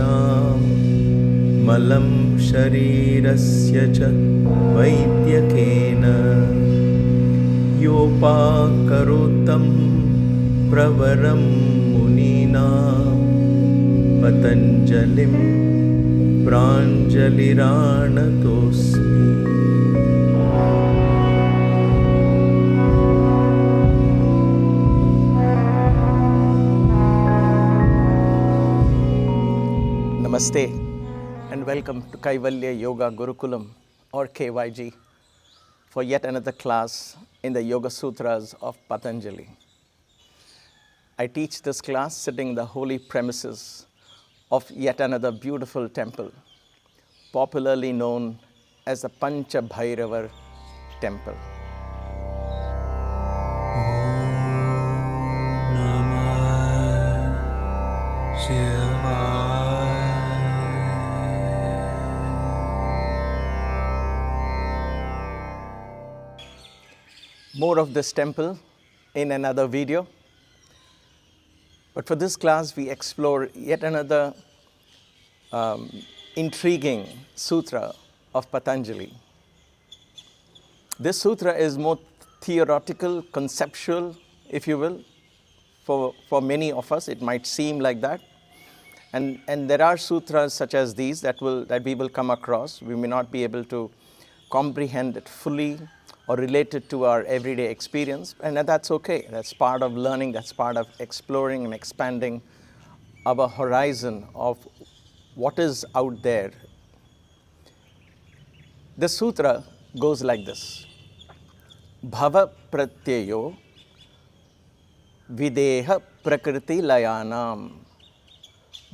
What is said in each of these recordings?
येषां मलं शरीरस्य च वैद्यकेन योपाकरोतं प्रवरं मुनीनां पतञ्जलिं प्राञ्जलिरानतोऽस्मि। Namaste and welcome to Kaivalya Yoga Gurukulam or KYG for yet another class in the Yoga Sutras of Patanjali. I teach this class sitting in the holy premises of yet another beautiful temple, popularly known as the Pancha Bhairavar Temple. More of this temple in another video. But for this class, we explore yet another intriguing sutra of Patanjali. This sutra is more theoretical, conceptual, if you will. For many of us, it might seem like that. And there are sutras such as these that we will come across. We may not be able to comprehend it fully or relate it to our everyday experience, and that's okay. That's part of learning, that's part of exploring and expanding our horizon of what is out there. The sutra goes like this: bhavapratyayo videha prakṛtilayānām.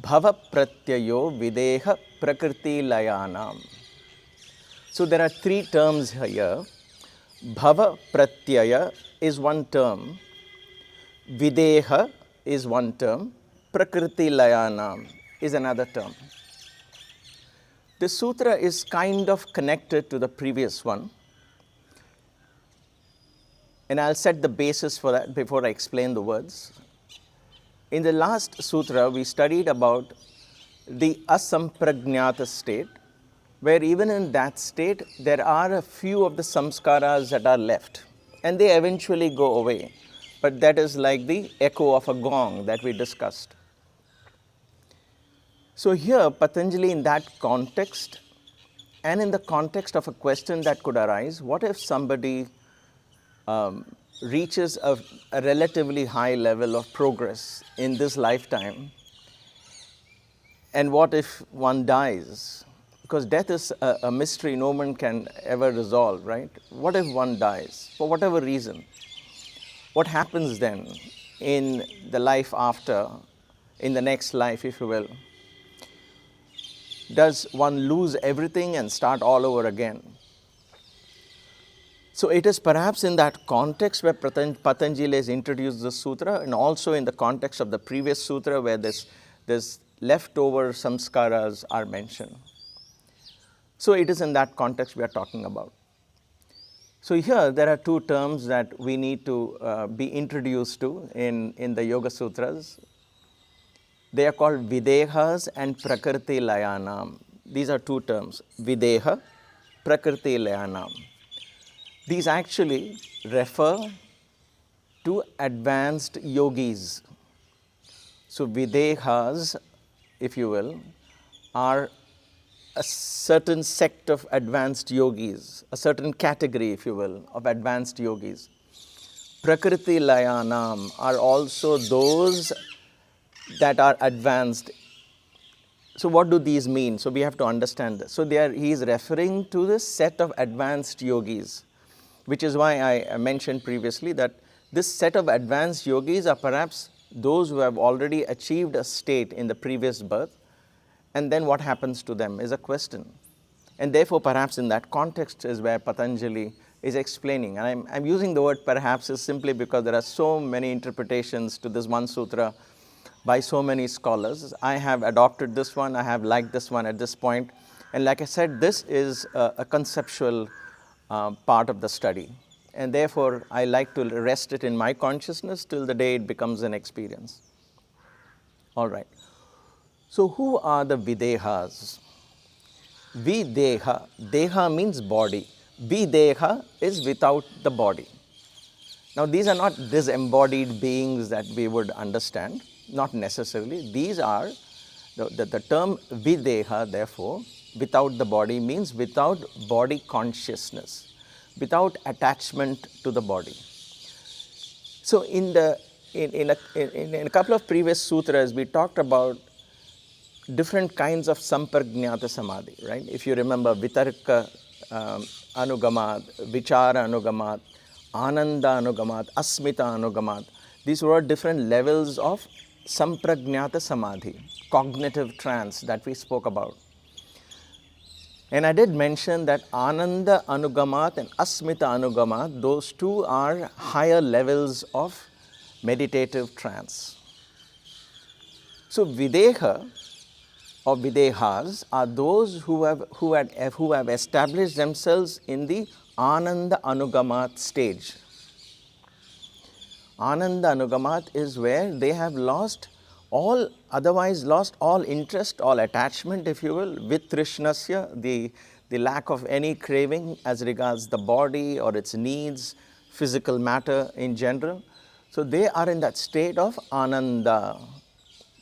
Bhavapratyayo videha prakṛtilayānām. So there are three terms here. Bhavapratyaya is one term, videha is one term, prakritilayānām is another term. This sutra is kind of connected to the previous one, and I'll set the basis for that before I explain the words. In the last sutra, we studied about the asamprajñāta state, where even in that state, there are a few of the samskaras that are left, and they eventually go away. But that is like the echo of a gong that we discussed. So here, Patanjali, in that context, and in the context of a question that could arise, what if somebody reaches a relatively high level of progress in this lifetime, and what if one dies? Because death is a mystery no one can ever resolve, right? What if one dies, for whatever reason? What happens then in the life after, in the next life, if you will? Does one lose everything and start all over again? So it is perhaps in that context where Patanjali has introduced the sutra, and also in the context of the previous sutra where this leftover samskaras are mentioned. So it is in that context we are talking about. So here there are two terms that we need to be introduced to in the Yoga Sutras. They are called videhas and prakrtilayānām. These are two terms, videha, prakrtilayānām. These actually refer to advanced yogis. So videhas, if you will, are a certain sect of advanced yogis, a certain category, if you will, of advanced yogis. Prakritilayānām are also those that are advanced. So what do these mean? So we have to understand this. So he is referring to this set of advanced yogis, which is why I mentioned previously that this set of advanced yogis are perhaps those who have already achieved a state in the previous birth, and then what happens to them is a question. And therefore, perhaps in that context is where Patanjali is explaining. And I'm using the word perhaps is simply because there are so many interpretations to this one sutra by so many scholars. I have adopted this one, I have liked this one at this point. And like I said, this is a conceptual part of the study. And therefore, I like to rest it in my consciousness till the day it becomes an experience. All right. So who are the videhas? Videha, deha means body. Videha is without the body. Now these are not disembodied beings that we would understand, not necessarily. These are, the term videha therefore, without the body, means without body consciousness, without attachment to the body. So in a couple of previous sutras, we talked about different kinds of samprajñata samadhi, right? If you remember, vitarka anugamat, vichara anugamat, ananda anugamat, asmita anugamat. These were different levels of samprajñata samadhi, cognitive trance that we spoke about. And I did mention that ananda anugamat and asmita anugamat, those two are higher levels of meditative trance. So videha or videhas are those who have established themselves in the ananda anugamat stage. Ananda anugamat is where they have lost all interest, all attachment, if you will, with trishnasya, the lack of any craving as regards the body or its needs, physical matter in general. So they are in that state of ananda.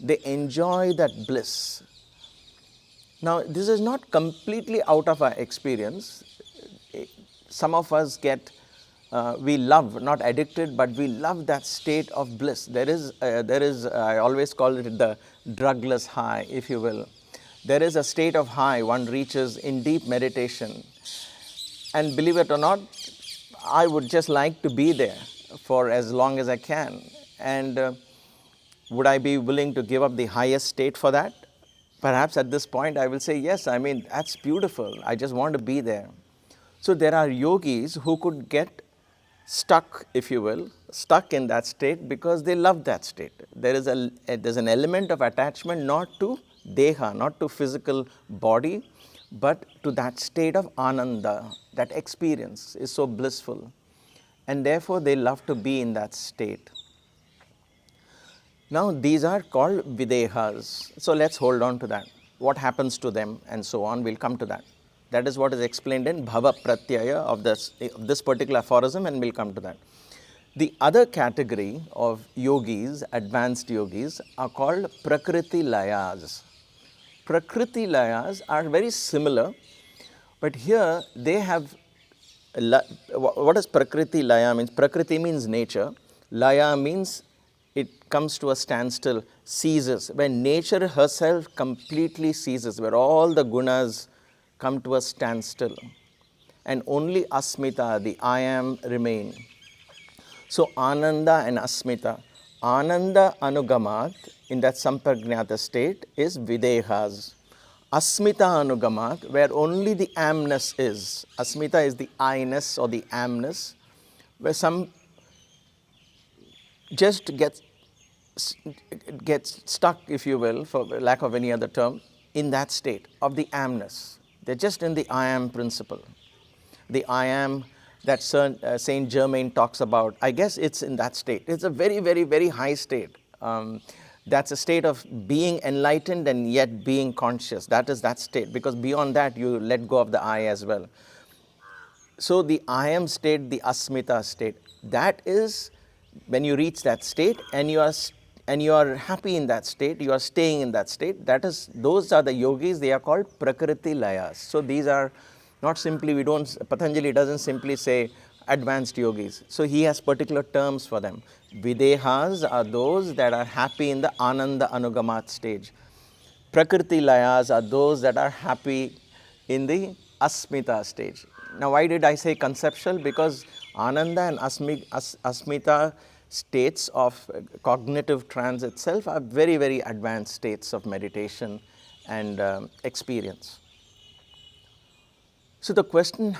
They enjoy that bliss. Now, this is not completely out of our experience. Some of us we love, not addicted, but we love that state of bliss. There is, I always call it the drugless high, if you will. There is a state of high one reaches in deep meditation. And believe it or not, I would just like to be there for as long as I can. And would I be willing to give up the highest state for that? Perhaps at this point I will say, yes, I mean, that's beautiful. I just want to be there. So there are yogis who could get stuck, if you will, stuck in that state because they love that state. There's an element of attachment not to deha, not to physical body, but to that state of ananda. That experience is so blissful. And therefore they love to be in that state. Now these are called videhas. So let's hold on to that. What happens to them and so on, we'll come to that. That is what is explained in bhavapratyaya of this particular aphorism, and we'll come to that. The other category of yogis, advanced yogis, are called prakritilayas. Prakritilayas are very similar, but here they have, what does prakritilaya mean? Prakriti means nature. Laya means it comes to a standstill, ceases. When nature herself completely ceases, where all the gunas come to a standstill, and only asmita, the I am, remain. So ananda and asmita. Ananda anugamat, in that samprajñata state, is videhas. Asmita anugamat, where only the amness is. Asmita is the I-ness or the amness, where some just gets stuck, if you will, for lack of any other term, in that state of the amness. They're just in the I am principle. The I am that Saint Germain talks about, I guess it's in that state. It's a very, very, very high state. That's a state of being enlightened and yet being conscious. That is that state, because beyond that you let go of the I as well. So the I am state, the asmita state, that is when you reach that state and you are happy in that state, you are staying in that state. Those are the yogis. They are called Prakritilayas. So these are not simply, Patanjali doesn't simply say advanced yogis. So he has particular terms for them. Videhas are those that are happy in the Ananda Anugamat stage. Prakritilayas are those that are happy in the Asmita stage. Now why did I say conceptual? Because Ananda and Asmita states of cognitive trance itself are very, very advanced states of meditation and experience. So the question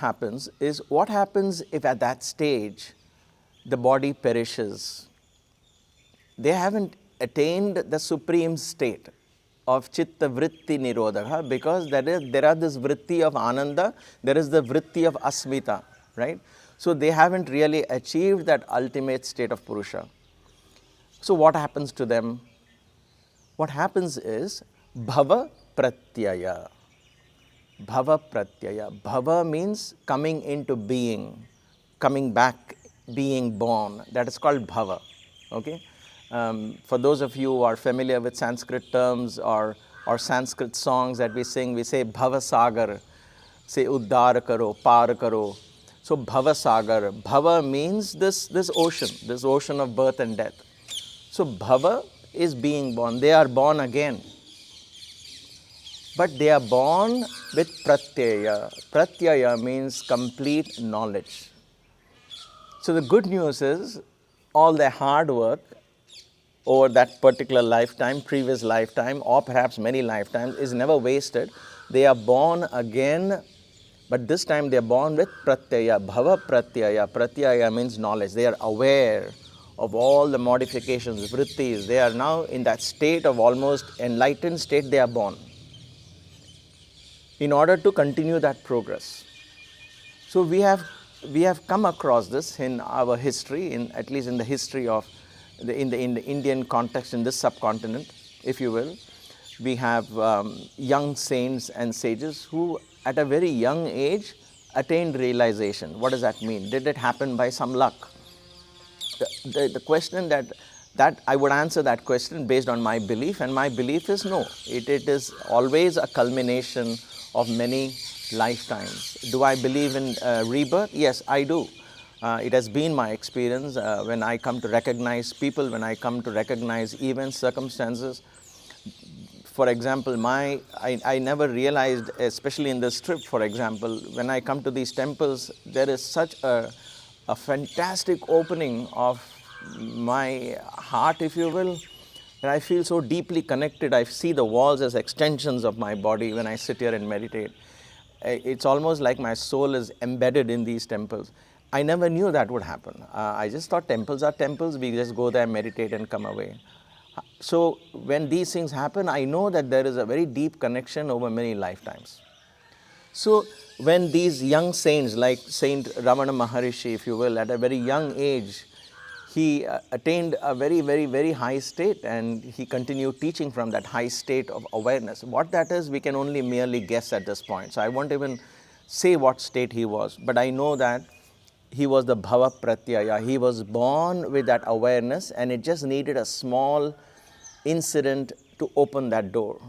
is what happens if at that stage the body perishes? They haven't attained the supreme state of chitta vritti nirodha, because there are this vritti of ananda, there is the vritti of asmita, right? So they haven't really achieved that ultimate state of purusha. So what happens to them? What happens is bhavapratyaya. Bhavapratyaya. Bhava means coming into being, coming back, being born. That is called bhava. Okay? For those of you who are familiar with Sanskrit terms or Sanskrit songs that we sing, we say bhava sagar, say uddar karo, par karo. So bhava sagar, bhava means this ocean of birth and death. So bhava is being born. They are born again. But they are born with pratyaya. Pratyaya means complete knowledge. So the good news is all their hard work over that particular lifetime, previous lifetime, or perhaps many lifetimes is never wasted. They are born again, but this time they are born with pratyaya, bhavapratyaya. Pratyaya means knowledge. They are aware of all the modifications, vrittis. They are now in that state of almost enlightened state they are born, in order to continue that progress. So we have come across this in our history, at least in the history of in the Indian context, in this subcontinent, if you will. We have young saints and sages who at a very young age attained realization. What does that mean? Did it happen by some luck? The question that I would answer that question based on my belief, and my belief is no. It is always a culmination of many lifetimes. Do I believe in rebirth? Yes, I do. It has been my experience when I come to recognize people, when I come to recognize events, circumstances. For example, I never realized, especially in this trip, for example, when I come to these temples, there is such a fantastic opening of my heart, if you will, and I feel so deeply connected. I see the walls as extensions of my body when I sit here and meditate. It's almost like my soul is embedded in these temples. I never knew that would happen. I just thought temples are temples. We just go there, meditate, and come away. So when these things happen, I know that there is a very deep connection over many lifetimes. So when these young saints, like Saint Ramana Maharishi, if you will, at a very young age, he attained a very, very, very high state, and he continued teaching from that high state of awareness. What that is, we can only merely guess at this point. So I won't even say what state he was, but I know that he was the bhavapratyaya. He was born with that awareness, and it just needed a small incident to open that door.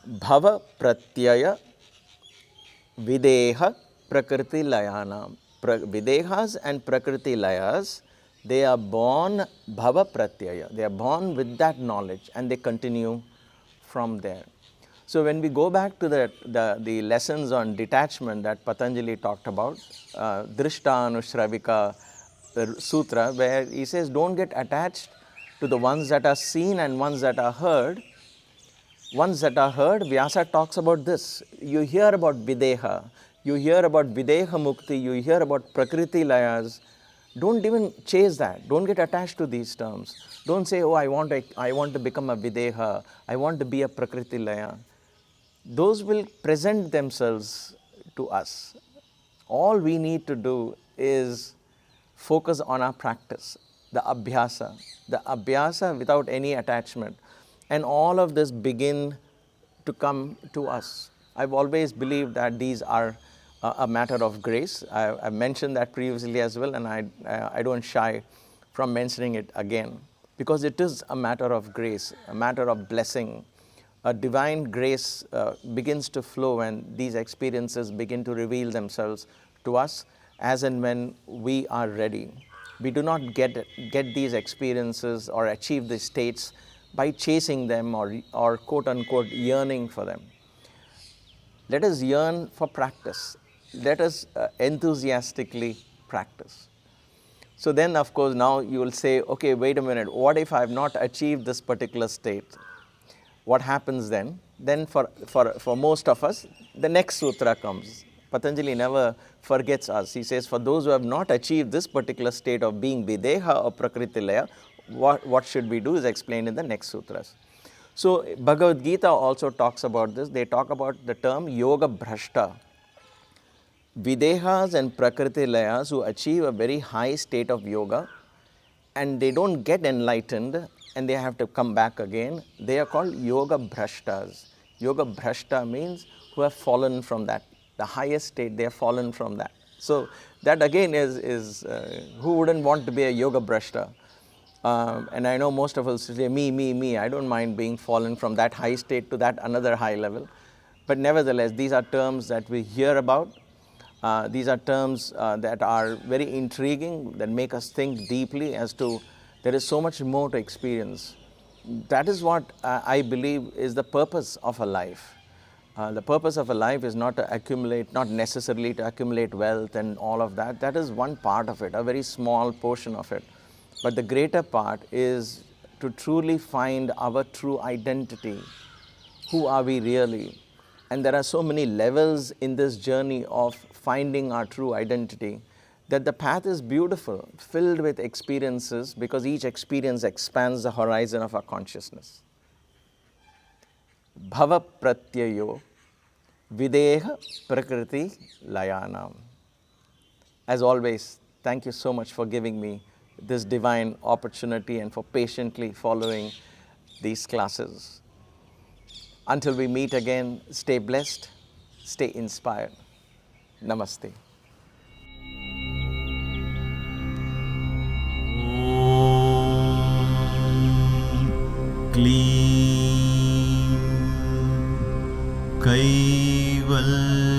Bhavapratyaya videha prakṛtilayānām. Videhas and prakṛtilayas, they are born bhavapratyaya. They are born with that knowledge, and they continue from there. So when we go back to the lessons on detachment that Patanjali talked about, Drishtanushravika Sutra, where he says, don't get attached to the ones that are seen and ones that are heard. Ones that are heard, Vyasa talks about this. You hear about videha, you hear about videha mukti, you hear about prakritilayas. Don't even chase that. Don't get attached to these terms. Don't say, oh, I want to become a videha, I want to be a prakrtilaya. Those will present themselves to us. All we need to do is focus on our practice, the abhyasa without any attachment. And all of this begin to come to us. I've always believed that these are a matter of grace. I mentioned that previously as well, and I don't shy from mentioning it again, because it is a matter of grace, a matter of blessing. A divine grace begins to flow when these experiences begin to reveal themselves to us as and when we are ready. We do not get these experiences or achieve these states by chasing them or quote unquote yearning for them. Let us yearn for practice. Let us enthusiastically practice. So then, of course, now you will say, okay, wait a minute, what if I have not achieved this particular state? What happens then? Then for most of us, the next sutra comes. Patanjali never forgets us. He says, for those who have not achieved this particular state of being videha or prakṛtilaya, what should we do is explained in the next sutras. So Bhagavad Gita also talks about this. They talk about the term yoga bhrashta. Videhas and prakrtilayas who achieve a very high state of yoga and they don't get enlightened and they have to come back again. They are called yoga bhrashtas. Yoga bhrashta means who have fallen from that. The highest state, they have fallen from that. So that again is who wouldn't want to be a yoga bhrashta? And I know most of us say, me. I don't mind being fallen from that high state to that another high level. But nevertheless, these are terms that we hear about. These are terms that are very intriguing, that make us think deeply as to there is so much more to experience. That is what I believe is the purpose of a life. The purpose of a life is not to accumulate, not necessarily to accumulate wealth and all of that. That is one part of it, a very small portion of it. But the greater part is to truly find our true identity. Who are we really? And there are so many levels in this journey of finding our true identity that the path is beautiful, filled with experiences, because each experience expands the horizon of our consciousness. Bhavapratyayo, videha prakṛtilayānām. As always, thank you so much for giving me this divine opportunity and for patiently following these classes. Until we meet again, stay blessed, stay inspired. Namaste. Kaivalya